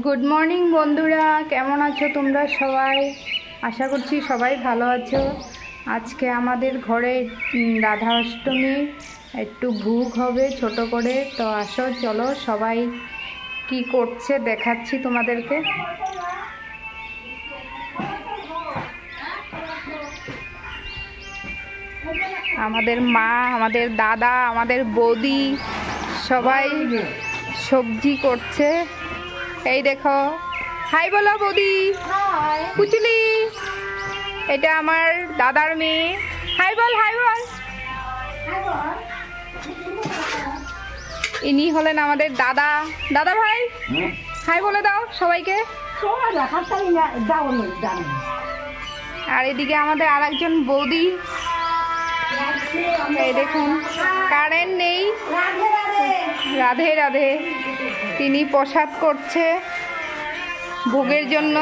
Good morning বন্ধুরা, কেমন আছো তোমরা সবাই? আশা করছি সবাই ভালো আছো। আজকে আমাদের ঘরে রাধা অষ্টমী, একটু ভোগ হবে ছোট করে। তো আসো, চলো সবাই কি করছে দেখাচ্ছি তোমাদেরকে। আমাদের মা, আমাদের দাদা, আমাদের বৌদি সবাই সবজি করছে। এই দেখো, হাই বলো বৌদি। পুচলি, এটা আমার দাদার মেয়ে। হাই বল, হাই বল। ইনি হলেন আমাদের দাদা, দাদা ভাই। হাই বলে দাও সবাইকে। আর এদিকে আমাদের আর একজন বৌদি। এই দেখুন, কারেন্ট নেই। রাধে রাধে। তিনি প্রসাদ করছে ভোগের জন্য।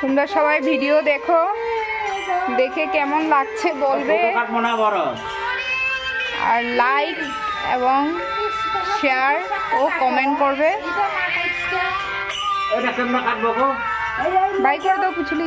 তোমরা সবাই ভিডিও দেখো, দেখে কেমন লাগছে বলবে। আর লাইক এবং শেয়ার ও কমেন্ট করবে। বাই করে দাও পুচলি।